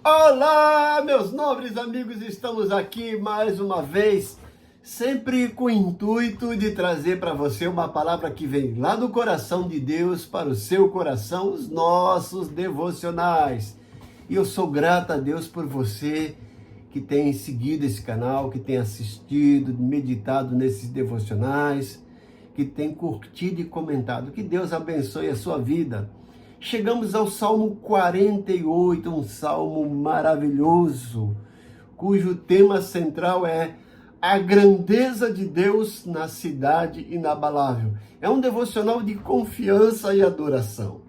Olá, meus nobres amigos, estamos aqui mais uma vez, sempre com o intuito de trazer para você uma palavra que vem lá do coração de Deus para o seu coração, os nossos devocionais. E eu sou grato a Deus por você que tem seguido esse canal, que tem assistido, meditado nesses devocionais, que tem curtido e comentado. Que Deus abençoe a sua vida. Chegamos ao Salmo 48, um salmo maravilhoso, cujo tema central é a grandeza de Deus na cidade inabalável. É um devocional de confiança e adoração.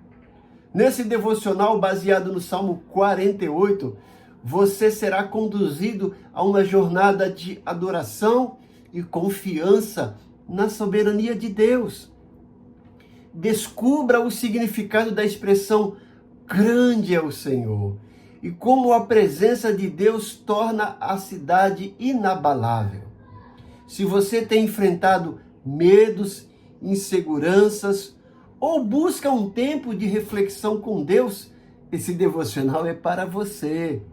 Nesse devocional, baseado no Salmo 48, você será conduzido a uma jornada de adoração e confiança na soberania de Deus. Descubra o significado da expressão grande é o Senhor e como a presença de Deus torna a cidade inabalável. Se você tem enfrentado medos, inseguranças ou busca um tempo de reflexão com Deus, esse devocional é para você.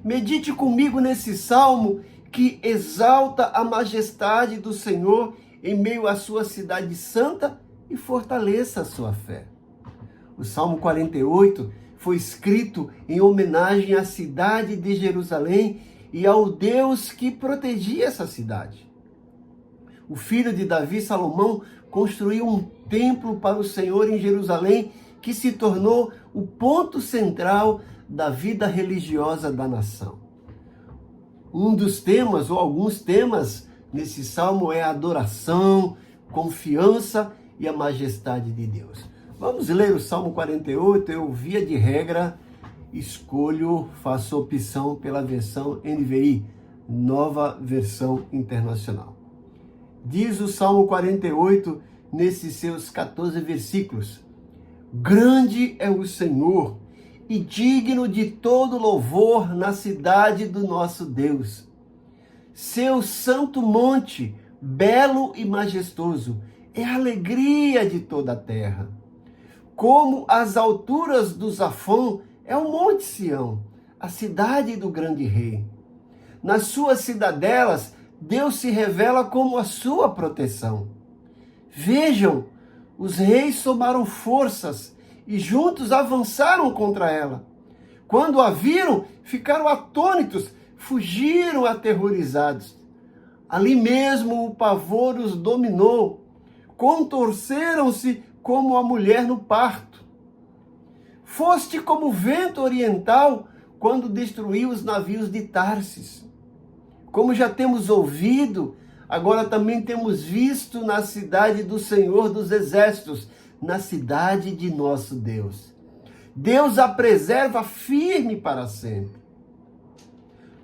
Medite comigo nesse salmo que exalta a majestade do Senhor em meio à sua cidade santa e fortaleça a sua fé. O Salmo 48 foi escrito em homenagem à cidade de Jerusalém e ao Deus que protegia essa cidade. O filho de Davi, Salomão, construiu um templo para o Senhor em Jerusalém que se tornou o ponto central da vida religiosa da nação. Um dos temas, ou alguns temas, nesse salmo é a adoração, confiança e a majestade de Deus. Vamos ler o Salmo 48, eu via de regra faço opção pela versão NVI, Nova Versão Internacional. Diz o Salmo 48, nesses seus 14 versículos: grande é o Senhor e digno de todo louvor na cidade do nosso Deus. Seu santo monte, belo e majestoso, é a alegria de toda a terra. Como as alturas do Zafão é o Monte Sião, a cidade do grande rei. Nas suas cidadelas, Deus se revela como a sua proteção. Vejam, os reis somaram forças e juntos avançaram contra ela. Quando a viram, ficaram atônitos, fugiram aterrorizados. Ali mesmo o pavor os dominou. Contorceram-se como a mulher no parto. Foste como o vento oriental quando destruiu os navios de Tarsis. Como já temos ouvido, agora também temos visto na cidade do Senhor dos Exércitos, na cidade de nosso Deus. Deus a preserva firme para sempre.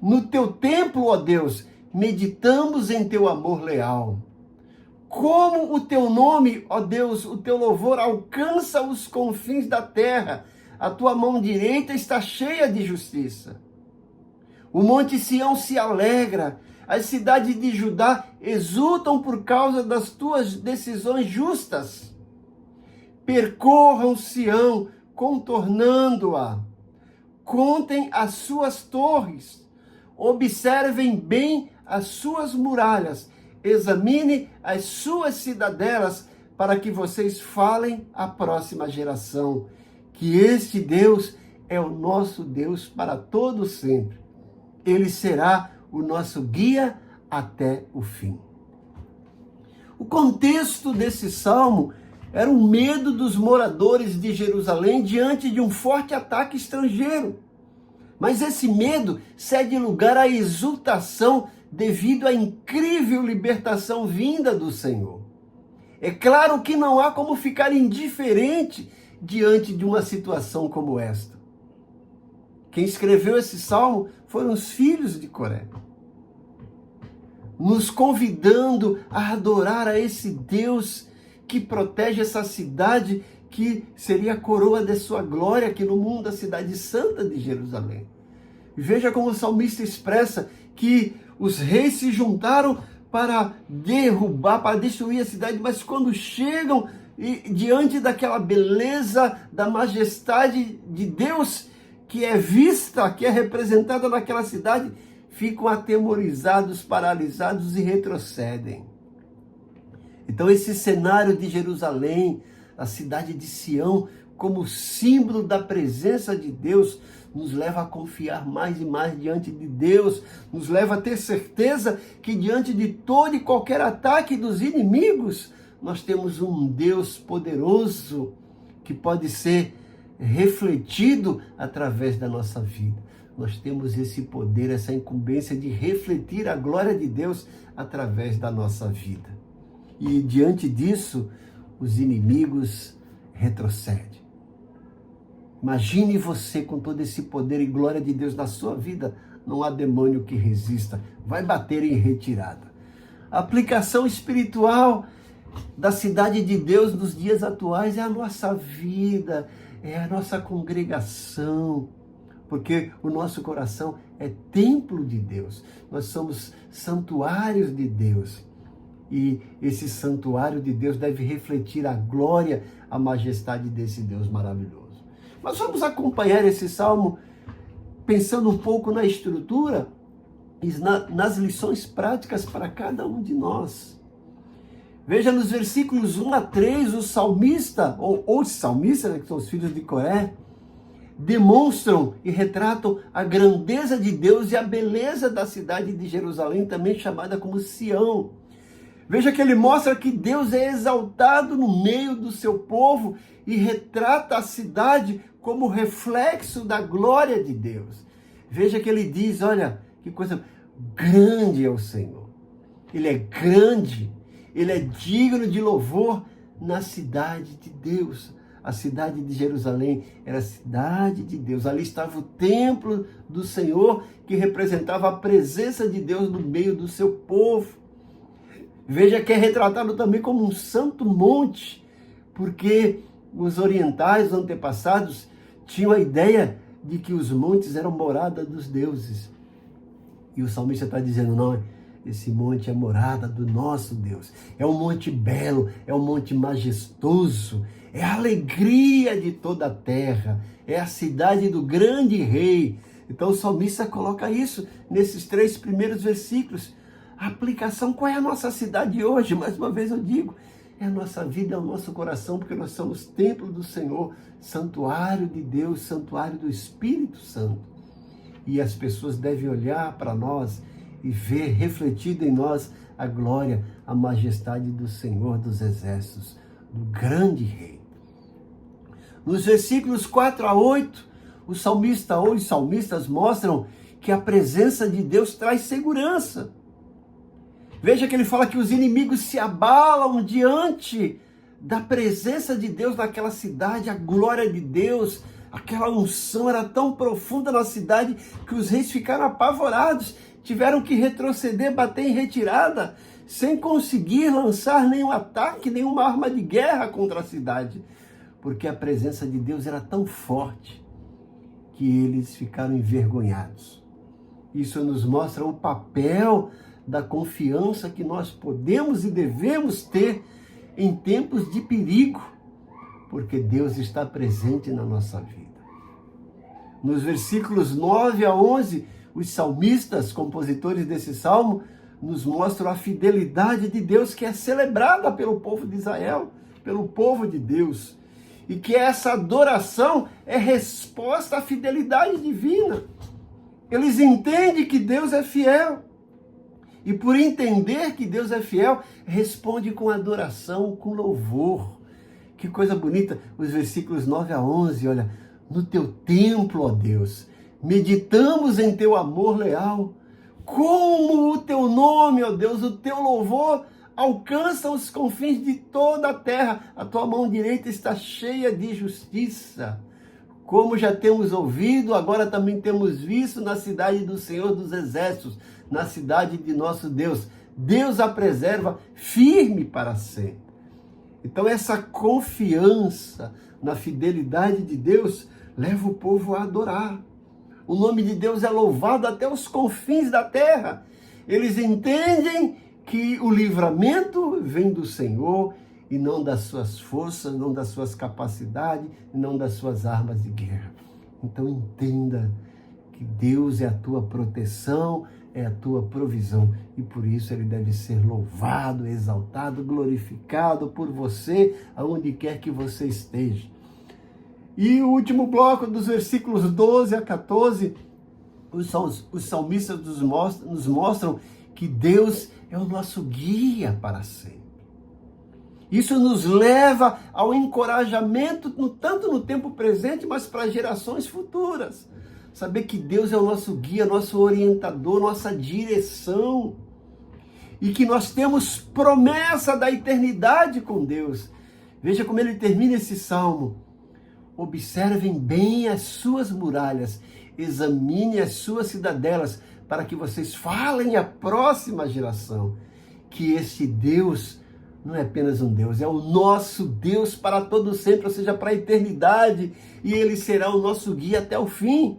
No teu templo, ó Deus, meditamos em teu amor leal. Como o teu nome, ó Deus, o teu louvor alcança os confins da terra. A tua mão direita está cheia de justiça. O monte Sião se alegra. As cidades de Judá exultam por causa das tuas decisões justas. Percorram Sião, contornando-a. Contem as suas torres. Observem bem as suas muralhas. Examine as suas cidadelas para que vocês falem à próxima geração que este Deus é o nosso Deus para todo sempre. Ele será o nosso guia até o fim. O contexto desse salmo era o medo dos moradores de Jerusalém diante de um forte ataque estrangeiro. Mas esse medo cede lugar à exultação devido à incrível libertação vinda do Senhor. É claro que não há como ficar indiferente diante de uma situação como esta. Quem escreveu esse salmo foram os filhos de Coré, nos convidando a adorar a esse Deus que protege essa cidade que seria a coroa de sua glória aqui no mundo, a cidade santa de Jerusalém. Veja como o salmista expressa que os reis se juntaram para derrubar, para destruir a cidade, mas quando chegam diante daquela beleza, da majestade de Deus, que é vista, que é representada naquela cidade, ficam atemorizados, paralisados e retrocedem. Então esse cenário de Jerusalém, a cidade de Sião, como símbolo da presença de Deus, nos leva a confiar mais e mais diante de Deus, nos leva a ter certeza que diante de todo e qualquer ataque dos inimigos, nós temos um Deus poderoso que pode ser refletido através da nossa vida. Nós temos esse poder, essa incumbência de refletir a glória de Deus através da nossa vida. E diante disso, os inimigos retrocedem. Imagine você com todo esse poder e glória de Deus na sua vida, não há demônio que resista, vai bater em retirada. A aplicação espiritual da cidade de Deus nos dias atuais é a nossa vida, é a nossa congregação, porque o nosso coração é templo de Deus, nós somos santuários de Deus. E esse santuário de Deus deve refletir a glória, a majestade desse Deus maravilhoso. Mas vamos acompanhar esse salmo pensando um pouco na estrutura e nas lições práticas para cada um de nós. Veja nos versículos 1 a 3, o salmista, ou os salmistas, que são os filhos de Coré, demonstram e retratam a grandeza de Deus e a beleza da cidade de Jerusalém, também chamada como Sião. Veja que ele mostra que Deus é exaltado no meio do seu povo e retrata a cidade como reflexo da glória de Deus. Veja que ele diz, olha, que coisa grande é o Senhor. Ele é grande, ele é digno de louvor na cidade de Deus. A cidade de Jerusalém era a cidade de Deus. Ali estava o templo do Senhor, que representava a presença de Deus no meio do seu povo. Veja que é retratado também como um santo monte, porque os orientais, os antepassados, tinham a ideia de que os montes eram morada dos deuses. E o salmista está dizendo, não, esse monte é morada do nosso Deus. É um monte belo, é um monte majestoso, é a alegria de toda a terra, é a cidade do grande rei. Então o salmista coloca isso nesses 3 primeiros versículos. A aplicação, qual é a nossa cidade hoje? Mais uma vez eu digo, é a nossa vida, é o nosso coração, porque nós somos templo do Senhor, santuário de Deus, santuário do Espírito Santo. E as pessoas devem olhar para nós e ver refletido em nós a glória, a majestade do Senhor dos Exércitos, do grande Rei. Nos versículos 4 a 8, o salmista ou os salmistas mostram que a presença de Deus traz segurança. Veja que ele fala que os inimigos se abalam diante da presença de Deus naquela cidade, a glória de Deus, aquela unção era tão profunda na cidade que os reis ficaram apavorados, tiveram que retroceder, bater em retirada, sem conseguir lançar nenhum ataque, nenhuma arma de guerra contra a cidade, porque a presença de Deus era tão forte que eles ficaram envergonhados. Isso nos mostra o papel da confiança que nós podemos e devemos ter em tempos de perigo, porque Deus está presente na nossa vida. Nos versículos 9 a 11, os salmistas, compositores desse salmo, nos mostram a fidelidade de Deus que é celebrada pelo povo de Israel, pelo povo de Deus, e que essa adoração é resposta à fidelidade divina. Eles entendem que Deus é fiel. E por entender que Deus é fiel, responde com adoração, com louvor. Que coisa bonita, os versículos 9 a 11, olha, no teu templo, ó Deus, meditamos em teu amor leal. Como o teu nome, ó Deus, o teu louvor alcança os confins de toda a terra. A tua mão direita está cheia de justiça. Como já temos ouvido, agora também temos visto na cidade do Senhor dos Exércitos, na cidade de nosso Deus. Deus a preserva firme para sempre. Então essa confiança na fidelidade de Deus leva o povo a adorar. O nome de Deus é louvado até os confins da terra. Eles entendem que o livramento vem do Senhor e não das suas forças, não das suas capacidades, não das suas armas de guerra. Então entenda que Deus é a tua proteção, é a tua provisão, e por isso Ele deve ser louvado, exaltado, glorificado por você, aonde quer que você esteja. E o último bloco, dos versículos 12 a 14, os salmistas nos mostram que Deus é o nosso guia para sempre. Isso nos leva ao encorajamento, tanto no tempo presente, mas para gerações futuras. Saber que Deus é o nosso guia, nosso orientador, nossa direção. E que nós temos promessa da eternidade com Deus. Veja como ele termina esse salmo. Observem bem as suas muralhas, examine as suas cidadelas, para que vocês falem à próxima geração que este Deus não é apenas um Deus, é o nosso Deus para todo sempre, ou seja, para a eternidade, e Ele será o nosso guia até o fim.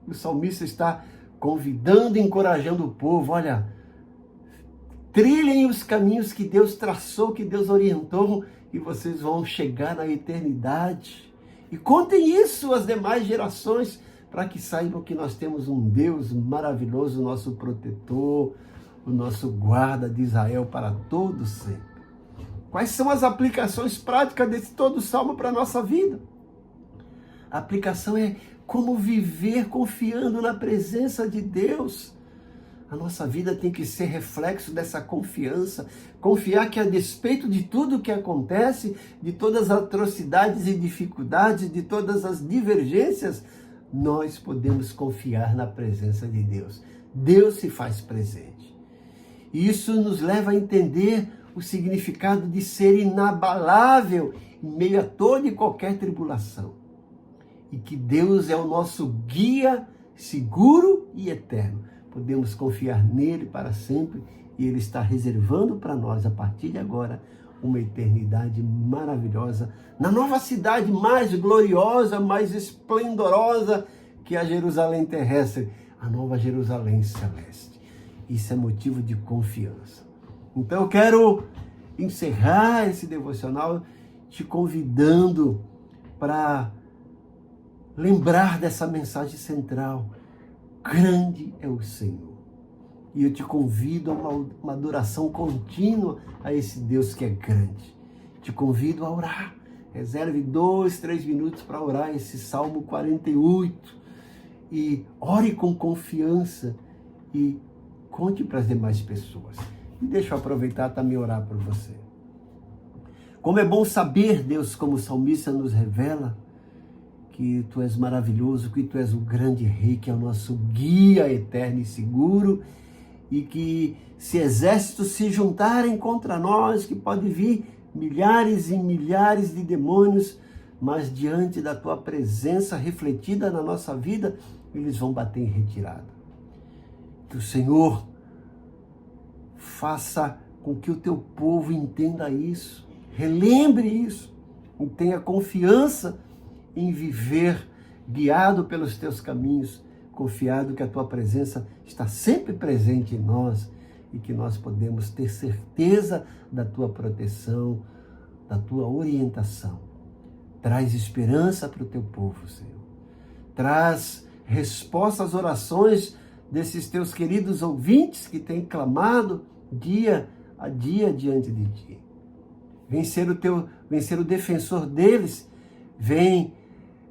O salmista está convidando e encorajando o povo, olha, trilhem os caminhos que Deus traçou, que Deus orientou, e vocês vão chegar na eternidade. E contem isso às demais gerações, para que saibam que nós temos um Deus maravilhoso, o nosso protetor, o nosso guarda de Israel para todo sempre. Quais são as aplicações práticas desse todo salmo para a nossa vida? A aplicação é como viver confiando na presença de Deus. A nossa vida tem que ser reflexo dessa confiança. Confiar que, a despeito de tudo que acontece, de todas as atrocidades e dificuldades, de todas as divergências, nós podemos confiar na presença de Deus. Deus se faz presente. Isso nos leva a entender o significado de ser inabalável em meio a toda e qualquer tribulação. E que Deus é o nosso guia seguro e eterno. Podemos confiar nele para sempre e ele está reservando para nós, a partir de agora, uma eternidade maravilhosa na nova cidade mais gloriosa, mais esplendorosa que a Jerusalém terrestre, a nova Jerusalém celeste. Isso é motivo de confiança. Então eu quero encerrar esse devocional te convidando para lembrar dessa mensagem central. Grande é o Senhor. E eu te convido a uma adoração contínua a esse Deus que é grande. Te convido a orar. Reserve 2, 3 minutos para orar esse Salmo 48. E ore com confiança e conte para as demais pessoas. E deixa eu aproveitar também orar por você. Como é bom saber, Deus, como o salmista nos revela, que Tu és maravilhoso, que Tu és o grande Rei, que é o nosso guia eterno e seguro, e que se exércitos se juntarem contra nós, que pode vir milhares e milhares de demônios, mas diante da Tua presença refletida na nossa vida, eles vão bater em retirada. Que o Senhor faça com que o Teu povo entenda isso, relembre isso, e tenha confiança em viver guiado pelos Teus caminhos, confiado que a Tua presença está sempre presente em nós e que nós podemos ter certeza da Tua proteção, da Tua orientação. Traz esperança para o Teu povo, Senhor. Traz resposta às orações desses Teus queridos ouvintes que têm clamado dia a dia diante de Ti. Vem ser o defensor deles, vem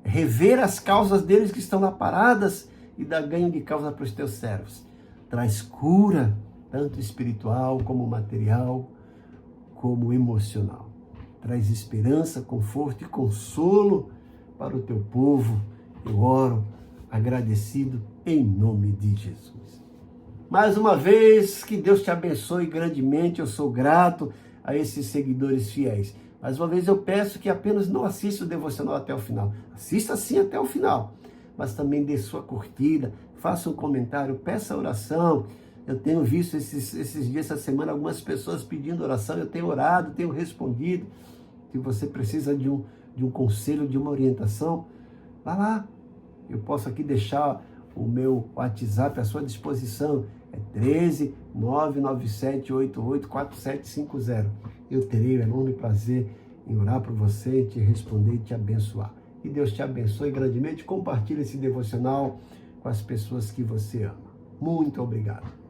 rever as causas deles que estão lá paradas e dar ganho de causa para os Teus servos. Traz cura, tanto espiritual como material, como emocional. Traz esperança, conforto e consolo para o Teu povo. Eu oro agradecido em nome de Jesus. Mais uma vez, que Deus te abençoe grandemente. Eu sou grato a esses seguidores fiéis. Mais uma vez eu peço que apenas não assista o devocional até o final. Assista sim até o final, mas também dê sua curtida, faça um comentário, peça oração. Eu tenho visto esses dias, essa semana, algumas pessoas pedindo oração. Eu tenho orado, tenho respondido. Se você precisa de um conselho, de uma orientação, vá lá. Eu posso aqui deixar o meu WhatsApp à sua disposição. É 13 997 88 4750. Eu terei o enorme prazer em orar por você, te responder e te abençoar. E Deus te abençoe grandemente. Compartilhe esse devocional com as pessoas que você ama. Muito obrigado.